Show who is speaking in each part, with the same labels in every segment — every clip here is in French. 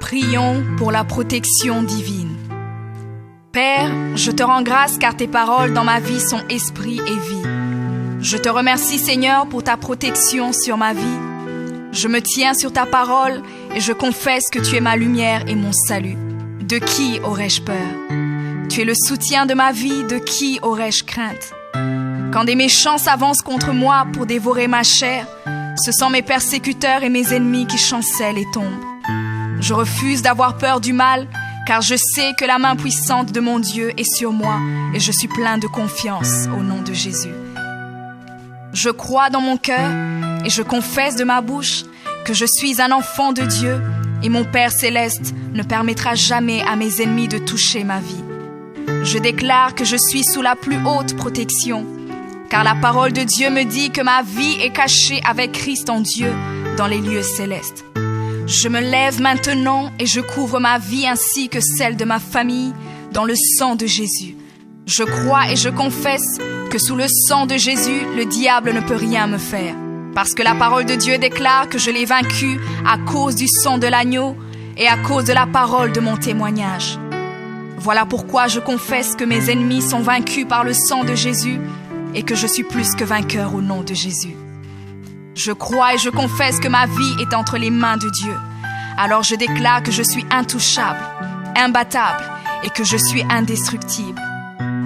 Speaker 1: Prions pour la protection divine. Père, je te rends grâce car tes paroles dans ma vie sont esprit et vie. Je te remercie Seigneur pour ta protection sur ma vie. Je me tiens sur ta parole et je confesse que tu es ma lumière et mon salut. De qui aurais-je peur? Tu es le soutien de ma vie, de qui aurais-je crainte? Quand des méchants s'avancent contre moi pour dévorer ma chair, ce sont mes persécuteurs et mes ennemis qui chancellent et tombent. Je refuse d'avoir peur du mal, car je sais que la main puissante de mon Dieu est sur moi et je suis plein de confiance au nom de Jésus. Je crois dans mon cœur et je confesse de ma bouche que je suis un enfant de Dieu et mon Père céleste ne permettra jamais à mes ennemis de toucher ma vie. Je déclare que je suis sous la plus haute protection, car la parole de Dieu me dit que ma vie est cachée avec Christ en Dieu dans les lieux célestes. Je me lève maintenant et je couvre ma vie ainsi que celle de ma famille dans le sang de Jésus. Je crois et je confesse que sous le sang de Jésus, le diable ne peut rien me faire. Parce que la parole de Dieu déclare que je l'ai vaincu à cause du sang de l'agneau et à cause de la parole de mon témoignage. Voilà pourquoi je confesse que mes ennemis sont vaincus par le sang de Jésus et que je suis plus que vainqueur au nom de Jésus. Je crois et je confesse que ma vie est entre les mains de Dieu. Alors je déclare que je suis intouchable, imbattable et que je suis indestructible.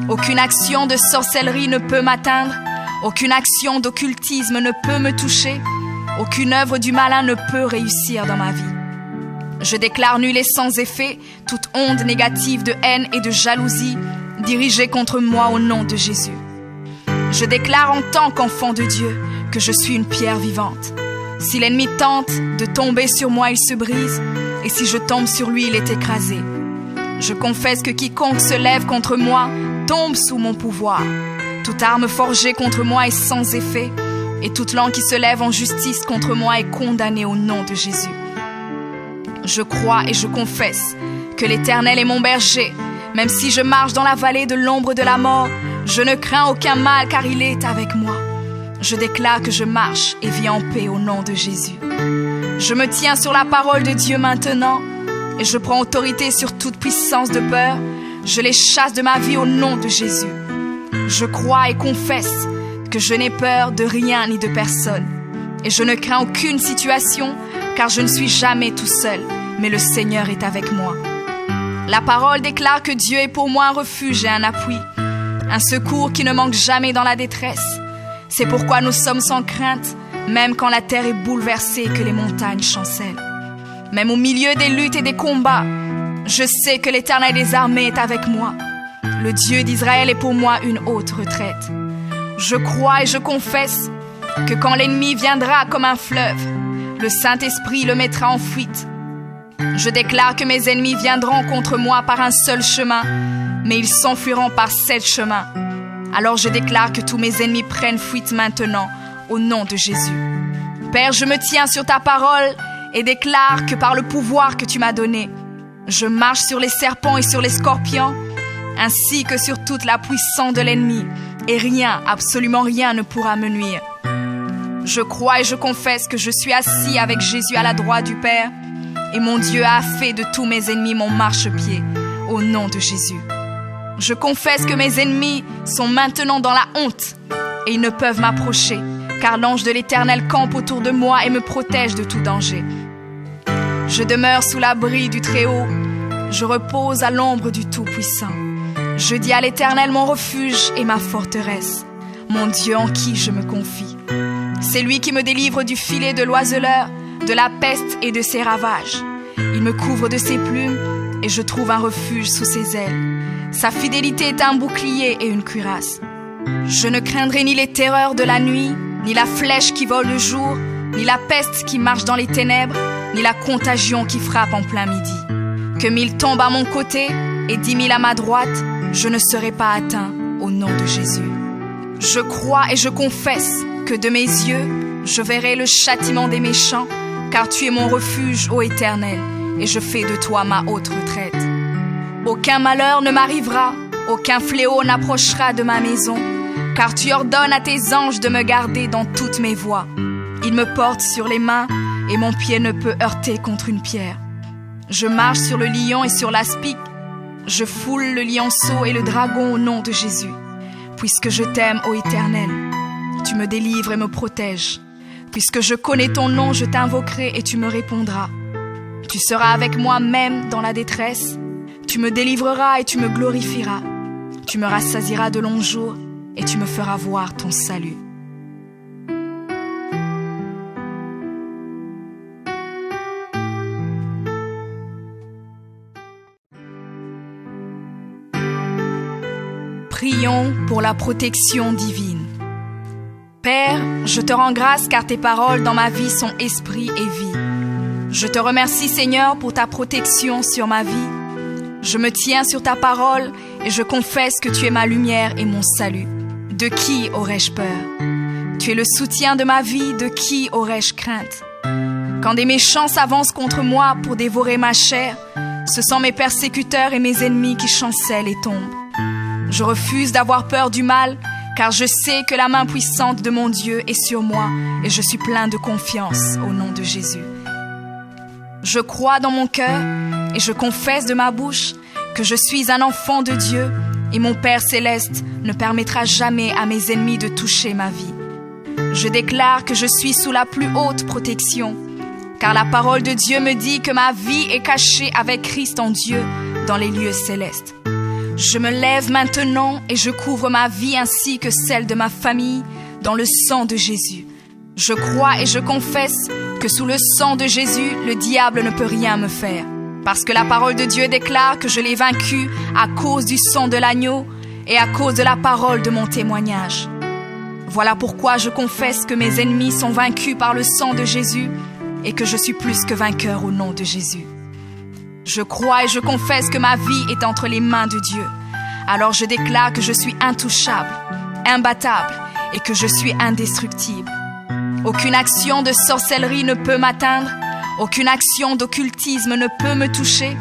Speaker 1: Aucune action de sorcellerie ne peut m'atteindre, aucune action d'occultisme ne peut me toucher, aucune œuvre du malin ne peut réussir dans ma vie. Je déclare nul et sans effet toute onde négative de haine et de jalousie dirigée contre moi au nom de Jésus. Je déclare en tant qu'enfant de Dieu que je suis une pierre vivante. Si l'ennemi tente de tomber sur moi, il se brise, et si je tombe sur lui, il est écrasé. Je confesse que quiconque se lève contre moi tombe sous mon pouvoir. Toute arme forgée contre moi est sans effet, et toute langue qui se lève en justice contre moi est condamnée au nom de Jésus. Je crois et je confesse que l'Éternel est mon berger. Même si je marche dans la vallée de l'ombre de la mort, je ne crains aucun mal car il est avec moi. Je déclare que je marche et vis en paix au nom de Jésus. Je me tiens sur la parole de Dieu maintenant et je prends autorité sur toute puissance de peur. Je les chasse de ma vie au nom de Jésus. Je crois et confesse que je n'ai peur de rien ni de personne. Et je ne crains aucune situation car je ne suis jamais tout seul, mais le Seigneur est avec moi. La parole déclare que Dieu est pour moi un refuge et un appui, un secours qui ne manque jamais dans la détresse. C'est pourquoi nous sommes sans crainte, même quand la terre est bouleversée et que les montagnes chancellent. Même au milieu des luttes et des combats, je sais que l'Éternel des armées est avec moi. Le Dieu d'Israël est pour moi une haute retraite. Je crois et je confesse que quand l'ennemi viendra comme un fleuve, le Saint-Esprit le mettra en fuite. Je déclare que mes ennemis viendront contre moi par un seul chemin, mais ils s'enfuiront par 7 chemins. Alors je déclare que tous mes ennemis prennent fuite maintenant, au nom de Jésus. Père, je me tiens sur ta parole et déclare que par le pouvoir que tu m'as donné, je marche sur les serpents et sur les scorpions, ainsi que sur toute la puissance de l'ennemi, et rien, absolument rien ne pourra me nuire. Je crois et je confesse que je suis assis avec Jésus à la droite du Père, et mon Dieu a fait de tous mes ennemis mon marchepied, au nom de Jésus. Je confesse que mes ennemis sont maintenant dans la honte, et ils ne peuvent m'approcher, car l'ange de l'Éternel campe autour de moi et me protège de tout danger. Je demeure sous l'abri du Très-Haut, je repose à l'ombre du Tout-Puissant. Je dis à l'Éternel mon refuge et ma forteresse, mon Dieu en qui je me confie. C'est lui qui me délivre du filet de l'oiseleur, de la peste et de ses ravages. Il me couvre de ses plumes et je trouve un refuge sous ses ailes. Sa fidélité est un bouclier et une cuirasse. Je ne craindrai ni les terreurs de la nuit, ni la flèche qui vole le jour, ni la peste qui marche dans les ténèbres, ni la contagion qui frappe en plein midi. Que 1000 tombent à mon côté et 10 000 à ma droite, je ne serai pas atteint au nom de Jésus. Je crois et je confesse que de mes yeux, je verrai le châtiment des méchants, car tu es mon refuge, ô Éternel, et je fais de toi ma haute retraite. Aucun malheur ne m'arrivera, aucun fléau n'approchera de ma maison, car tu ordonnes à tes anges de me garder dans toutes mes voies. Ils me portent sur les mains, et mon pied ne peut heurter contre une pierre. Je marche sur le lion et sur l'aspic. Je foule le lionceau et le dragon au nom de Jésus. Puisque je t'aime, ô Éternel, tu me délivres et me protèges. Puisque je connais ton nom, je t'invoquerai et tu me répondras. Tu seras avec moi même dans la détresse. Tu me délivreras et tu me glorifieras. Tu me rassasieras de longs jours et tu me feras voir ton salut. Prions pour la protection divine. Père, je te rends grâce car tes paroles dans ma vie sont esprit et vie. Je te remercie Seigneur pour ta protection sur ma vie. Je me tiens sur ta parole et je confesse que tu es ma lumière et mon salut. De qui aurais-je peur? Tu es le soutien de ma vie, de qui aurais-je crainte? Quand des méchants s'avancent contre moi pour dévorer ma chair, ce sont mes persécuteurs et mes ennemis qui chancellent et tombent. Je refuse d'avoir peur du mal, car je sais que la main puissante de mon Dieu est sur moi et je suis plein de confiance au nom de Jésus. Je crois dans mon cœur et je confesse de ma bouche que je suis un enfant de Dieu et mon Père céleste ne permettra jamais à mes ennemis de toucher ma vie. Je déclare que je suis sous la plus haute protection, car la parole de Dieu me dit que ma vie est cachée avec Christ en Dieu dans les lieux célestes. Je me lève maintenant et je couvre ma vie ainsi que celle de ma famille dans le sang de Jésus. Je crois et je confesse que sous le sang de Jésus, le diable ne peut rien me faire. Parce que la parole de Dieu déclare que je l'ai vaincu à cause du sang de l'agneau et à cause de la parole de mon témoignage. Voilà pourquoi je confesse que mes ennemis sont vaincus par le sang de Jésus et que je suis plus que vainqueur au nom de Jésus. Je crois et je confesse que ma vie est entre les mains de Dieu. Alors je déclare que je suis intouchable, imbattable et que je suis indestructible. Aucune action de sorcellerie ne peut m'atteindre, aucune action d'occultisme ne peut me toucher,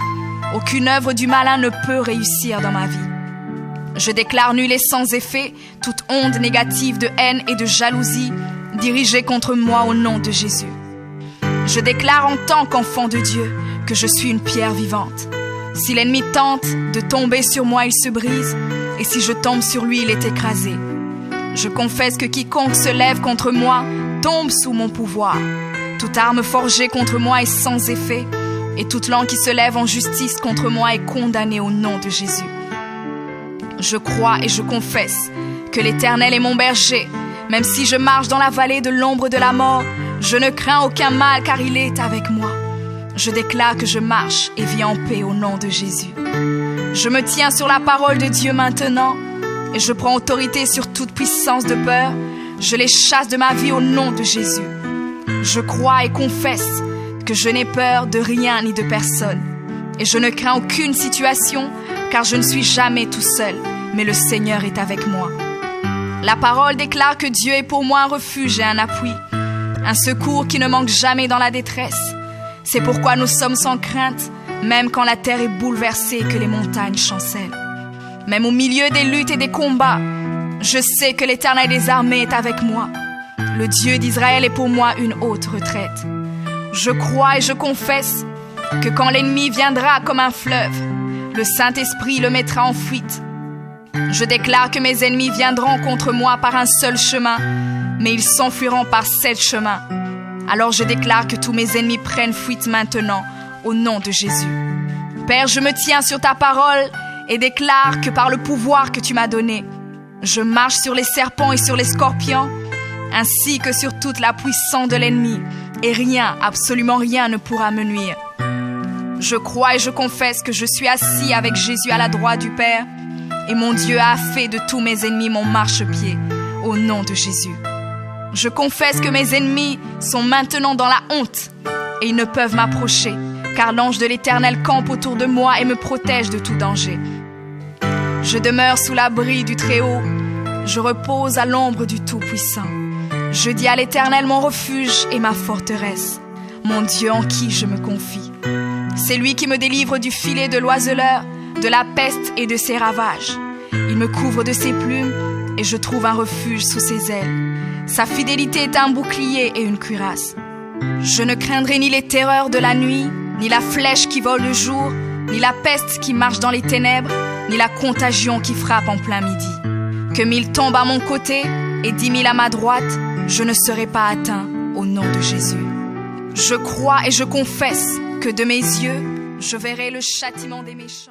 Speaker 1: aucune œuvre du malin ne peut réussir dans ma vie. Je déclare nul et sans effet toute onde négative de haine et de jalousie dirigée contre moi au nom de Jésus. Je déclare en tant qu'enfant de Dieu que je suis une pierre vivante. Si l'ennemi tente de tomber sur moi, il se brise, et si je tombe sur lui, il est écrasé. Je confesse que quiconque se lève contre moi tombe sous mon pouvoir. Toute arme forgée contre moi est sans effet, et toute langue qui se lève en justice contre moi est condamnée au nom de Jésus. Je crois et je confesse que l'Éternel est mon berger. Même si je marche dans la vallée de l'ombre de la mort, je ne crains aucun mal car il est avec moi. Je déclare que je marche et vis en paix au nom de Jésus. Je me tiens sur la parole de Dieu maintenant et je prends autorité sur toute puissance de peur. Je les chasse de ma vie au nom de Jésus. Je crois et confesse que je n'ai peur de rien ni de personne. Et je ne crains aucune situation car je ne suis jamais tout seul, mais le Seigneur est avec moi. La parole déclare que Dieu est pour moi un refuge et un appui, un secours qui ne manque jamais dans la détresse. C'est pourquoi nous sommes sans crainte, même quand la terre est bouleversée et que les montagnes chancellent. Même au milieu des luttes et des combats, je sais que l'Éternel des armées est avec moi. Le Dieu d'Israël est pour moi une haute retraite. Je crois et je confesse que quand l'ennemi viendra comme un fleuve, le Saint-Esprit le mettra en fuite. Je déclare que mes ennemis viendront contre moi par un seul chemin, mais ils s'enfuiront par 7 chemins. Alors je déclare que tous mes ennemis prennent fuite maintenant, au nom de Jésus. Père, je me tiens sur ta parole et déclare que par le pouvoir que tu m'as donné, je marche sur les serpents et sur les scorpions, ainsi que sur toute la puissance de l'ennemi, et rien, absolument rien ne pourra me nuire. Je crois et je confesse que je suis assis avec Jésus à la droite du Père, et mon Dieu a fait de tous mes ennemis mon marchepied, au nom de Jésus. Je confesse que mes ennemis sont maintenant dans la honte, et ils ne peuvent m'approcher, car l'ange de l'Éternel campe autour de moi et me protège de tout danger. Je demeure sous l'abri du Très-Haut, je repose à l'ombre du Tout-Puissant. Je dis à l'Éternel mon refuge et ma forteresse, mon Dieu en qui je me confie. C'est lui qui me délivre du filet de l'oiseleur, de la peste et de ses ravages. Il me couvre de ses plumes et je trouve un refuge sous ses ailes. Sa fidélité est un bouclier et une cuirasse. Je ne craindrai ni les terreurs de la nuit, ni la flèche qui vole le jour, ni la peste qui marche dans les ténèbres, ni la contagion qui frappe en plein midi. Que 1000 tombent à mon côté et 10 000 à ma droite, je ne serai pas atteint au nom de Jésus. Je crois et je confesse que de mes yeux, je verrai le châtiment des méchants.